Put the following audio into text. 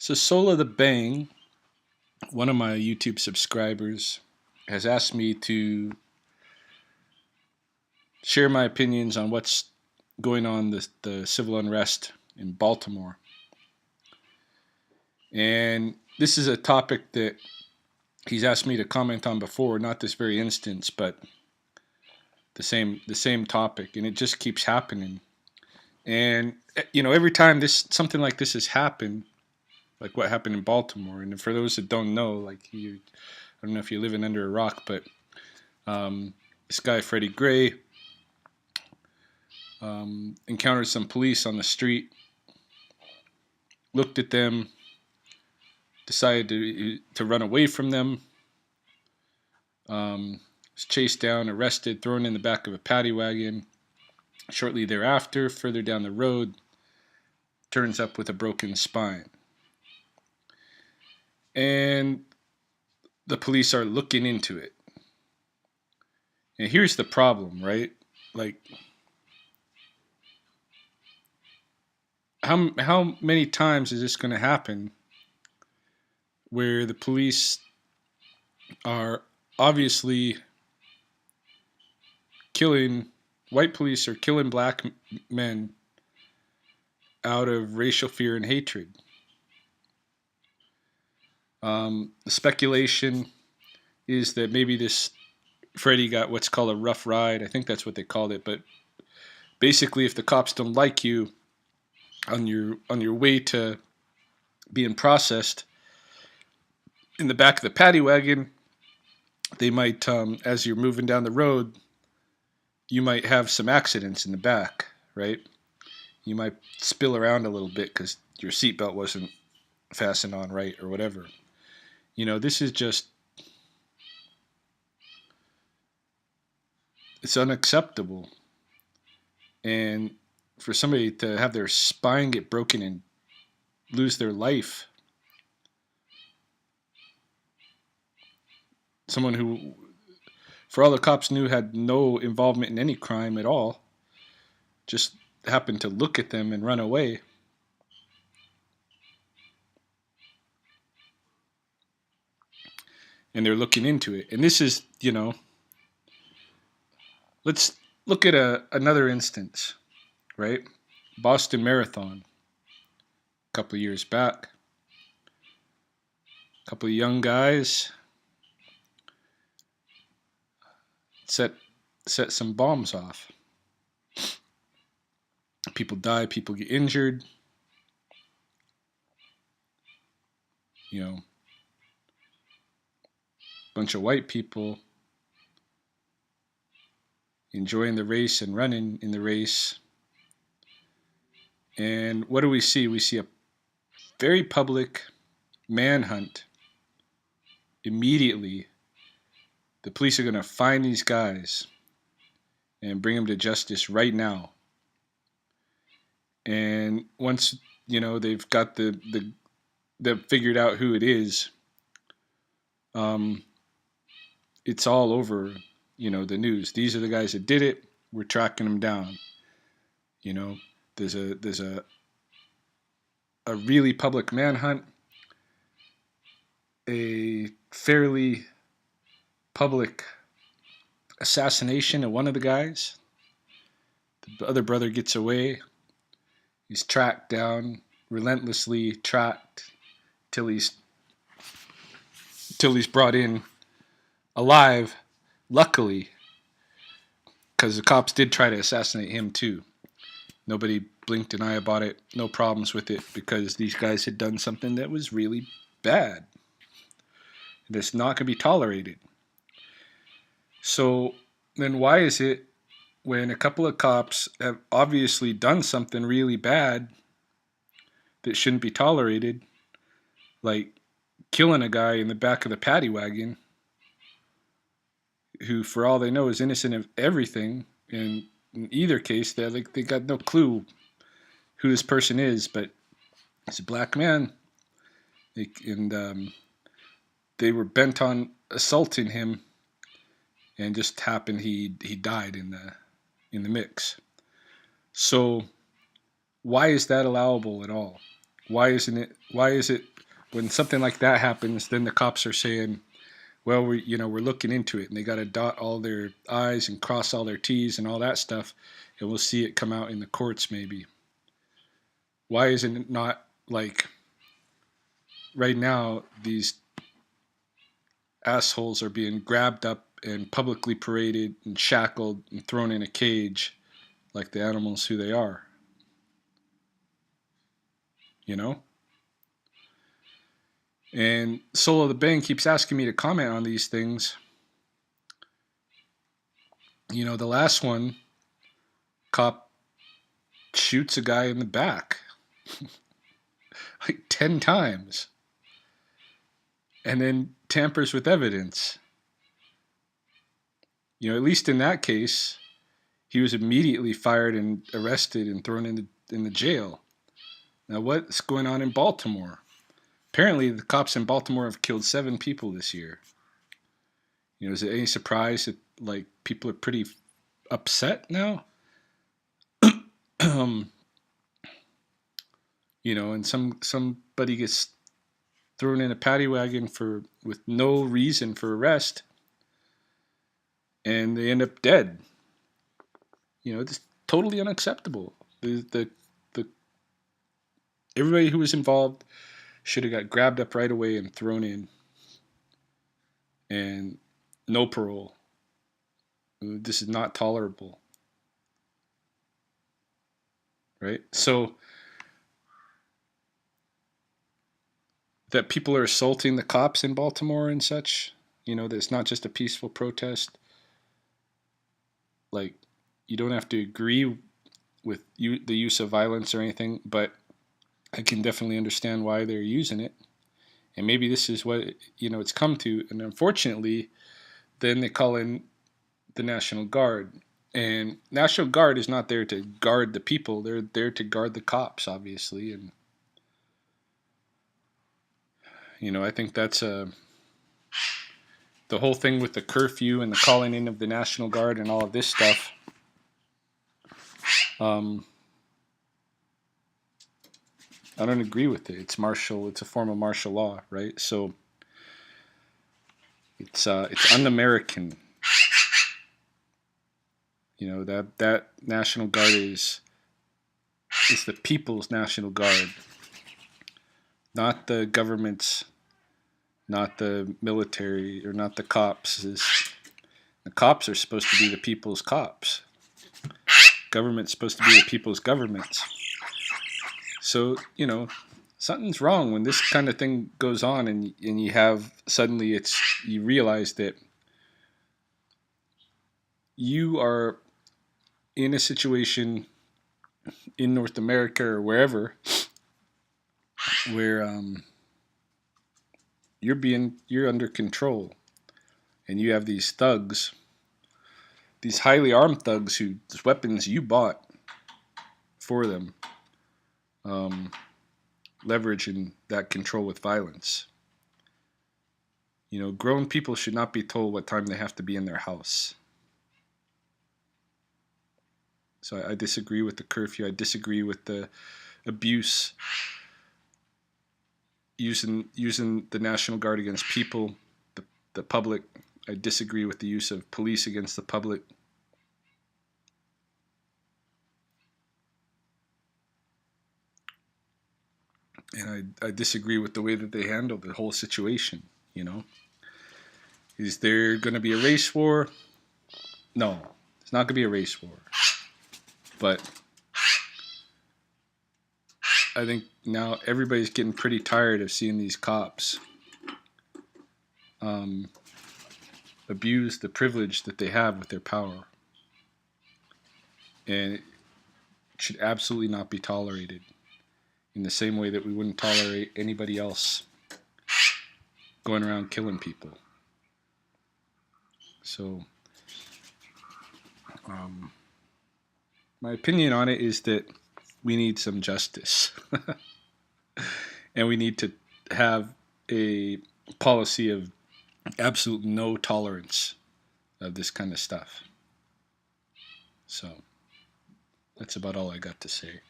So Sola the Bang, one of my YouTube subscribers, has asked me to share my opinions on what's going on the civil unrest in Baltimore. And this is a topic that he's asked me to comment on before, not this very instance, but the same topic, and it just keeps happening. And every time this something like this has happened, like what happened in Baltimore, and for those that don't know, I don't know if you're living under a rock, but this guy Freddie Gray encountered some police on the street, looked at them, decided to run away from them, was chased down, arrested, thrown in the back of a paddy wagon. Shortly thereafter, further down the road, turns up with a broken spine. And the police are looking into it. And here's the problem, right? Like, how many times is this going to happen where the police are obviously white police are killing black men out of racial fear and hatred? The speculation is that maybe this Freddie got what's called a rough ride. I think that's what they called it. But basically, if the cops don't like you on your way to being processed in the back of the paddy wagon, they might, as you're moving down the road, you might have some accidents in the back, right? You might spill around a little bit because your seatbelt wasn't fastened on right or whatever. This is just, it's unacceptable. And for somebody to have their spine get broken and lose their life, someone who, for all the cops knew, had no involvement in any crime at all, just happened to look at them and run away. And they're looking into it. And this is, let's look at another instance, right? Boston Marathon, a couple of years back. A couple of young guys set some bombs off. People die, people get injured. Bunch of white people enjoying the race and running in the race. And what do we see? We see a very public manhunt. Immediately, the police are going to find these guys and bring them to justice right now. And once they've got they've figured out who it is, it's all over the news. These are the guys that did it. We're tracking them down. There's a really public manhunt, a fairly public assassination of one of the guys. The other brother gets away. He's tracked down, relentlessly tracked, till he's brought in alive. Luckily, because the cops did try to assassinate him too. Nobody blinked an eye about it. No problems with it, because these guys had done something that was really bad. That's not going to be tolerated. So then why is it when a couple of cops have obviously done something really bad that shouldn't be tolerated, like killing a guy in the back of the paddy wagon, who for all they know is innocent of everything, and in either case they got no clue who this person is, but he's a black man, and they were bent on assaulting him, and just happened he died in the mix. So why is that allowable at all? Why is it when something like that happens, then the cops are saying, well, we're looking into it, and they got to dot all their I's and cross all their T's and all that stuff, and we'll see it come out in the courts maybe. Why isn't it not like right now these assholes are being grabbed up and publicly paraded and shackled and thrown in a cage like the animals who they are? You know? And Soul of the Bang keeps asking me to comment on these things. You know, the last one, cop shoots a guy in the back like 10 times and then tampers with evidence. You know, at least in that case, he was immediately fired and arrested and thrown in the jail. Now, what's going on in Baltimore? Apparently, the cops in Baltimore have killed 7 people this year. You know, is it any surprise that like people are pretty upset now? You know, and somebody gets thrown in a paddy wagon with no reason for arrest, and they end up dead. You know, it's totally unacceptable. The everybody who was involved should have got grabbed up right away and thrown in, and no parole. This is not tolerable, right? So that people are assaulting the cops in Baltimore and such, you know, that it's not just a peaceful protest. Like, you don't have to agree with the use of violence or anything, but I can definitely understand why they're using it. And maybe this is what, you know, it's come to. And unfortunately, then they call in the National Guard. And National Guard is not there to guard the people. They're there to guard the cops, obviously. And, you know, I think that's the whole thing with the curfew and the calling in of the National Guard and all of this stuff. I don't agree with it. It's a form of martial law, right? So it's un-American. You know, that National Guard is the people's National Guard, not the government's, not the military, or not the cops. The cops are supposed to be the people's cops. Government's supposed to be the people's government. So, you know, something's wrong when this kind of thing goes on, and you have suddenly you realize that you are in a situation in North America or wherever where you're under control, and you have these thugs, these highly armed thugs whose weapons you bought for them, leveraging that control with violence. You know, grown people should not be told what time they have to be in their house. So I disagree with the curfew. I disagree with the abuse using the National Guard against people, the public. I disagree with the use of police against the public. And I disagree with the way that they handle the whole situation, you know. Is there going to be a race war? No, it's not going to be a race war. But I think now everybody's getting pretty tired of seeing these cops abuse the privilege that they have with their power. And it should absolutely not be tolerated, in the same way that we wouldn't tolerate anybody else going around killing people. So, my opinion on it is that we need some justice. And we need to have a policy of absolute no tolerance of this kind of stuff. So, that's about all I got to say.